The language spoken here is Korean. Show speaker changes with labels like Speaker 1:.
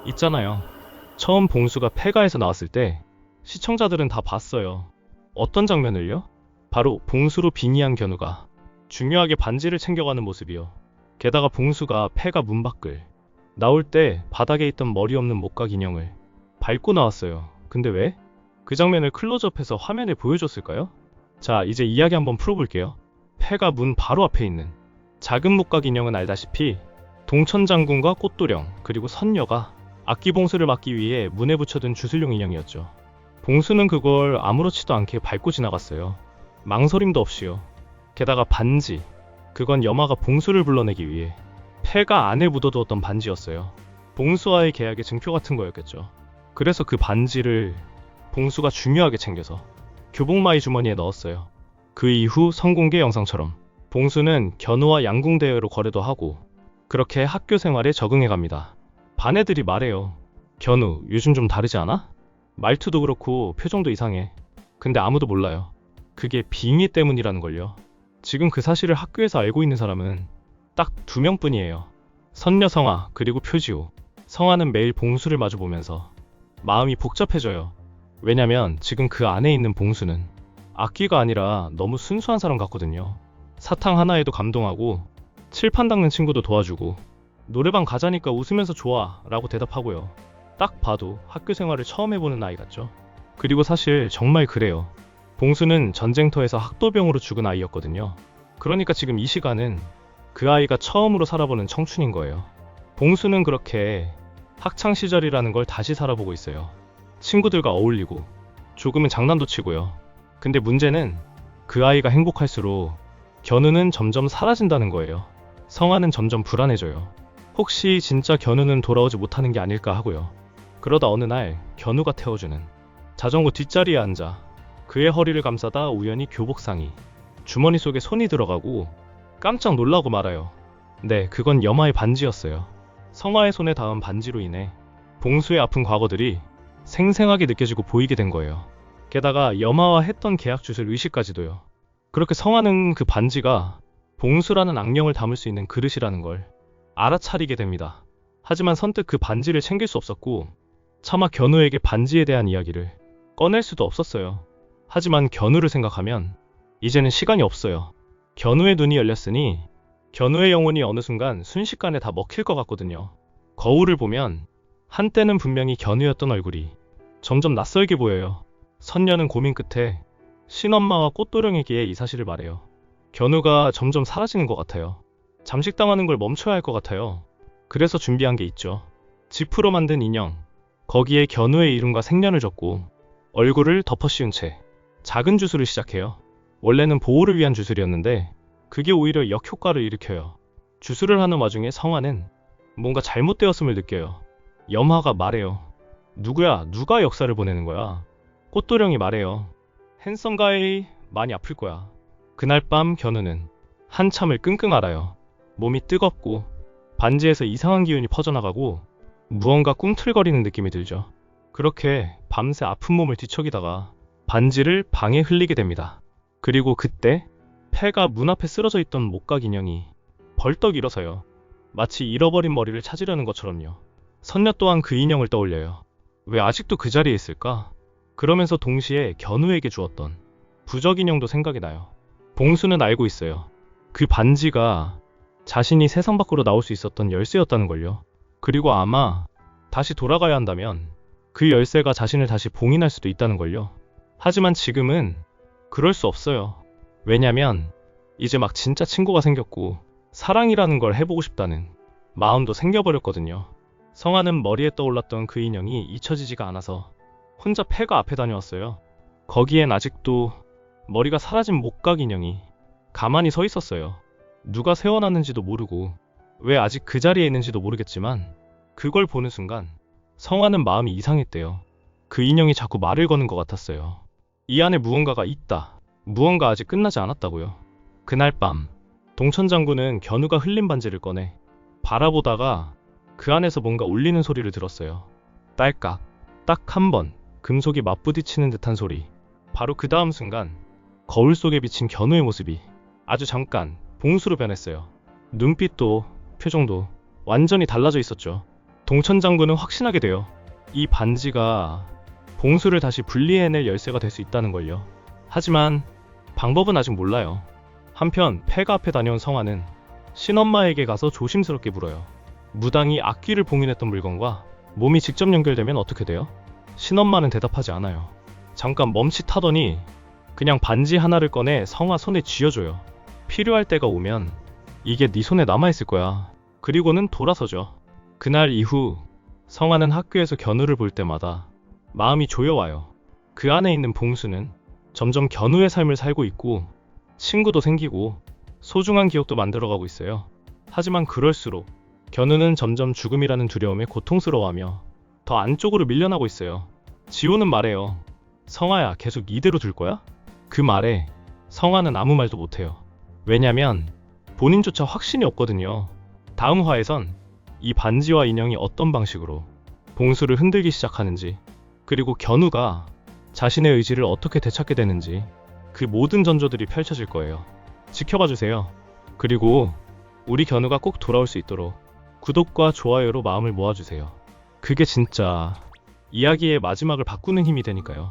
Speaker 1: 있잖아요. 처음 봉수가 폐가에서 나왔을 때 시청자들은 다 봤어요. 어떤 장면을요? 바로 봉수로 빙의한 견우가 중요하게 반지를 챙겨가는 모습이요. 게다가 봉수가 폐가 문 밖을 나올 때 바닥에 있던 머리 없는 목각 인형을 밟고 나왔어요. 근데 왜? 그 장면을 클로즈업해서 화면에 보여줬을까요? 자, 이제 이야기 한번 풀어볼게요. 폐가 문 바로 앞에 있는 작은 목각 인형은 알다시피 동천장군과 꽃도령 그리고 선녀가 악기 봉수를 막기 위해 문에 붙여둔 주술용 인형이었죠. 봉수는 그걸 아무렇지도 않게 밟고 지나갔어요. 망설임도 없이요. 게다가 반지, 그건 여마가 봉수를 불러내기 위해 폐가 안에 묻어두었던 반지였어요. 봉수와의 계약의 증표 같은 거였겠죠. 그래서 그 반지를 봉수가 중요하게 챙겨서 교복마이 주머니에 넣었어요. 그 이후 성공개 영상처럼 봉수는 견우와 양궁대회로 거래도 하고 그렇게 학교 생활에 적응해갑니다. 반 애들이 말해요. 견우, 요즘 좀 다르지 않아? 말투도 그렇고 표정도 이상해. 근데 아무도 몰라요. 그게 빙의 때문이라는 걸요. 지금 그 사실을 학교에서 알고 있는 사람은 딱 2명뿐이에요. 선녀 성아 그리고 표지호. 성아는 매일 봉수를 마주보면서 마음이 복잡해져요. 왜냐면 지금 그 안에 있는 봉수는 악기가 아니라 너무 순수한 사람 같거든요. 사탕 하나에도 감동하고 칠판 닦는 친구도 도와주고 노래방 가자니까 웃으면서 좋아 라고 대답하고요. 딱 봐도 학교 생활을 처음 해보는 아이 같죠. 그리고 사실 정말 그래요. 봉수는 전쟁터에서 학도병으로 죽은 아이였거든요. 그러니까 지금 이 시간은 그 아이가 처음으로 살아보는 청춘인 거예요. 봉수는 그렇게 학창시절이라는 걸 다시 살아보고 있어요. 친구들과 어울리고 조금은 장난도 치고요. 근데 문제는 그 아이가 행복할수록 견우는 점점 사라진다는 거예요. 성아는 점점 불안해져요. 혹시 진짜 견우는 돌아오지 못하는 게 아닐까 하고요. 그러다 어느 날 견우가 태워주는 자전거 뒷자리에 앉아 그의 허리를 감싸다 우연히 교복상이 주머니 속에 손이 들어가고 깜짝 놀라고 말아요. 네, 그건 여마의 반지였어요. 성아의 손에 닿은 반지로 인해 봉수의 아픈 과거들이 생생하게 느껴지고 보이게 된 거예요. 게다가 여마와 했던 계약 주술 의식까지도요. 그렇게 성아는 그 반지가 봉수라는 악령을 담을 수 있는 그릇이라는 걸 알아차리게 됩니다. 하지만 선뜻 그 반지를 챙길 수 없었고 차마 견우에게 반지에 대한 이야기를 꺼낼 수도 없었어요. 하지만 견우를 생각하면 이제는 시간이 없어요. 견우의 눈이 열렸으니 견우의 영혼이 어느 순간 순식간에 다 먹힐 것 같거든요. 거울을 보면 한때는 분명히 견우였던 얼굴이 점점 낯설게 보여요. 선녀는 고민 끝에 신엄마와 꽃도령에게 이 사실을 말해요. 견우가 점점 사라지는 것 같아요. 잠식당하는 걸 멈춰야 할 것 같아요. 그래서 준비한 게 있죠. 지프로 만든 인형, 거기에 견우의 이름과 생년을 적고 얼굴을 덮어 씌운 채 작은 주술을 시작해요. 원래는 보호를 위한 주술이었는데 그게 오히려 역효과를 일으켜요. 주술을 하는 와중에 성아는 뭔가 잘못되었음을 느껴요. 염화가 말해요. 누구야? 누가 역사를 보내는 거야? 꽃도령이 말해요. 핸섬 가이 많이 아플 거야. 그날 밤 견우는 한참을 끙끙 앓아요. 몸이 뜨겁고 반지에서 이상한 기운이 퍼져나가고 무언가 꿈틀거리는 느낌이 들죠. 그렇게 밤새 아픈 몸을 뒤척이다가 반지를 방에 흘리게 됩니다. 그리고 그때 폐가 문 앞에 쓰러져 있던 목각 인형이 벌떡 일어서요. 마치 잃어버린 머리를 찾으려는 것처럼요. 선녀 또한 그 인형을 떠올려요. 왜 아직도 그 자리에 있을까? 그러면서 동시에 견우에게 주었던 부적 인형도 생각이 나요. 봉수는 알고 있어요. 그 반지가 자신이 세상 밖으로 나올 수 있었던 열쇠였다는 걸요. 그리고 아마 다시 돌아가야 한다면 그 열쇠가 자신을 다시 봉인할 수도 있다는 걸요. 하지만 지금은 그럴 수 없어요. 왜냐면 이제 막 진짜 친구가 생겼고 사랑이라는 걸 해보고 싶다는 마음도 생겨버렸거든요. 성아는 머리에 떠올랐던 그 인형이 잊혀지지가 않아서 혼자 폐가 앞에 다녀왔어요. 거기엔 아직도 머리가 사라진 목각 인형이 가만히 서 있었어요. 누가 세워놨는지도 모르고 왜 아직 그 자리에 있는지도 모르겠지만 그걸 보는 순간 성아는 마음이 이상했대요. 그 인형이 자꾸 말을 거는 것 같았어요. 이 안에 무언가가 있다. 무언가 아직 끝나지 않았다고요. 그날 밤 동천장군은 견우가 흘린 반지를 꺼내 바라보다가 그 안에서 뭔가 울리는 소리를 들었어요. 딸깍, 딱 한 번 금속이 맞부딪히는 듯한 소리. 바로 그 다음 순간 거울 속에 비친 견우의 모습이 아주 잠깐 봉수로 변했어요. 눈빛도 표정도 완전히 달라져 있었죠. 동천 장군은 확신하게 돼요. 이 반지가 봉수를 다시 분리해낼 열쇠가 될 수 있다는 걸요. 하지만 방법은 아직 몰라요. 한편 폐가 앞에 다녀온 성화는 신엄마에게 가서 조심스럽게 물어요. 무당이 악귀를 봉인했던 물건과 몸이 직접 연결되면 어떻게 돼요? 신엄마는 대답하지 않아요. 잠깐 멈칫하더니 그냥 반지 하나를 꺼내 성화 손에 쥐어줘요. 필요할 때가 오면 이게 네 손에 남아있을 거야. 그리고는 돌아서죠. 그날 이후 성화는 학교에서 견우를 볼 때마다 마음이 조여와요. 그 안에 있는 봉수는 점점 견우의 삶을 살고 있고 친구도 생기고 소중한 기억도 만들어가고 있어요. 하지만 그럴수록 견우는 점점 죽음이라는 두려움에 고통스러워하며 더 안쪽으로 밀려나고 있어요. 지호는 말해요. 성화야, 계속 이대로 둘 거야? 그 말에 성화는 아무 말도 못해요. 왜냐면 본인조차 확신이 없거든요. 다음 화에선 이 반지와 인형이 어떤 방식으로 봉수를 흔들기 시작하는지, 그리고 견우가 자신의 의지를 어떻게 되찾게 되는지, 그 모든 전조들이 펼쳐질 거예요. 지켜봐 주세요. 그리고 우리 견우가 꼭 돌아올 수 있도록 구독과 좋아요로 마음을 모아주세요. 그게 진짜 이야기의 마지막을 바꾸는 힘이 되니까요.